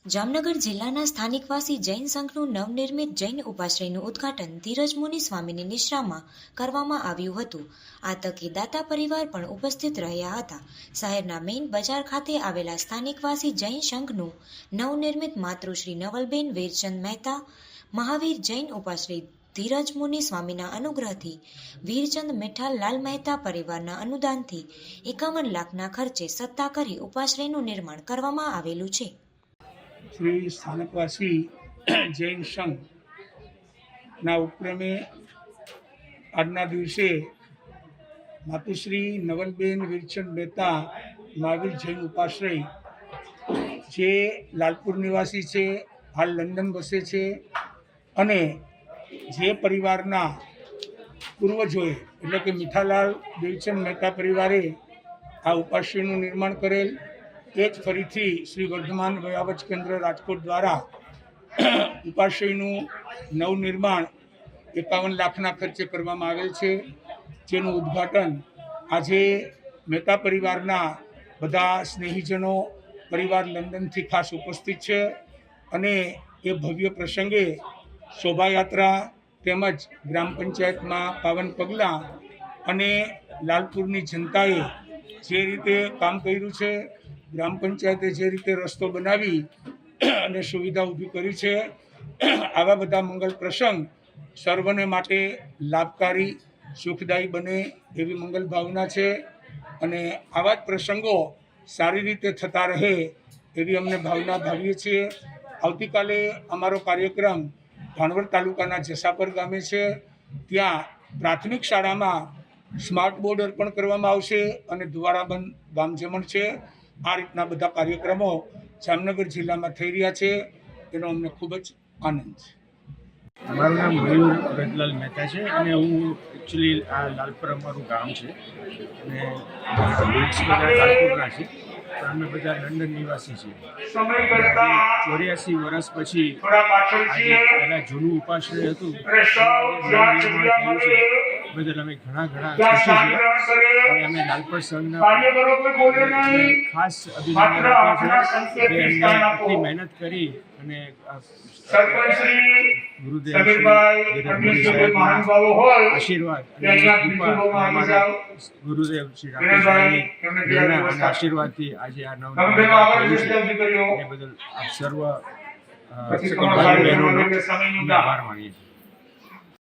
જામનગર જિલ્લાના સ્થાનિકવાસી જૈન સંઘનું નવનિર્મિત જૈન ઉપાશ્રયનું ઉદ્ઘાટન ધીરજ મુનિ સ્વામીની નિશ્રામાં કરવામાં આવ્યું હતું। આ તકે દાતા પરિવાર પણ ઉપસ્થિત રહ્યા હતા। શહેરના મેઇન બજાર ખાતે આવેલા સ્થાનિકવાસી જૈન સંઘનું નવનિર્મિત માતૃશ્રી નવલબેન વેરચંદ મહેતા મહાવીર જૈન ઉપાશ્રય ધીરજ મુનિ સ્વામીના અનુગ્રહથી વીરચંદ મીઠાલ લાલ મહેતા પરિવારના અનુદાનથી 51 લાખના ખર્ચે સત્તા કરી ઉપાશ્રયનું નિર્માણ કરવામાં આવેલું છે। श्री स्थानकवासी जैन संघ उपक्रमे आजना दिवसे मातुश्री नवलबेन वीरचंद मेहता महावीर जैन उपाश्रय जे लालपुर निवासी है, हाल लंडन बसे छे अने जे परिवारना पूर्वजोए एटले के मीठालाल वीरचंद मेहता परिवारे आ उपाश्रयનું निर्माण करेल એ જ ફરીથી શ્રી વર્ધમાન વયાવચ કેન્દ્ર રાજકોટ દ્વારા ઉપાશ્રયનું નવનિર્માણ 51 લાખના ખર્ચે કરવામાં આવેલ છે, જેનું ઉદ્ઘાટન આજે મહેતા પરિવારના બધા સ્નેહીજનો પરિવાર લંડનથી ખાસ ઉપસ્થિત છે અને એ ભવ્ય પ્રસંગે શોભાયાત્રા તેમજ ગ્રામ પંચાયતમાં પાવન પગલાં અને લાલપુરની જનતાએ જે રીતે કામ કર્યું છે, ગ્રામ પંચાયતે જે રીતે રસ્તો બનાવી અને સુવિધા ઊભી કરી છે, આવા બધા મંગલ પ્રસંગ સર્વને માટે લાભકારી સુખદાયી બને એવી મંગલ ભાવના છે અને આવા જ પ્રસંગો સારી રીતે થતા રહે એવી અમને ભાવના ભાવીએ છીએ। આવતીકાલે અમારો કાર્યક્રમ ભાણવડ તાલુકાના જસાપર ગામે છે, ત્યાં પ્રાથમિક શાળામાં સ્માર્ટ બોર્ડ અર્પણ કરવામાં આવશે અને ધુવાડાબંધ ગામજમણ છે। આ રીતના બધા કાર્યક્રમો જામનગર જિલ્લામાં થઈ રહ્યા છે, તેનો અમને ખૂબ જ આનંદ છે। મારું નામ મયુર રજલાલ મહેતા છે અને હું એકચ્યુઅલી આ લાલપુર અમારું ગામ છે અને બ્રિટ્સ બધા લાલપુરના છે, પણ અમે બધા લંડન નિવાસી છીએ। 84 વર્ષ પછી પહેલાં જૂનું ઉપાશ્રય હતું બદલ અમે ઘણા ખુશી છીએ અને અમે લાલપુર સંઘના ખાસ અભિનંદન આપ્યા છે કે એમને આટલી મહેનત કરી અને ગુરુદેવ આશીર્વાદ અને ગુરુદેવ શ્રી રાકેશભાઈની પ્રેરણા અને આશીર્વાદથી આજે આ નવનિર્માણ થયું છે, એ બદલ આપ સર્વ ભાઈ બહેનોનો આભાર માનીએ છીએ।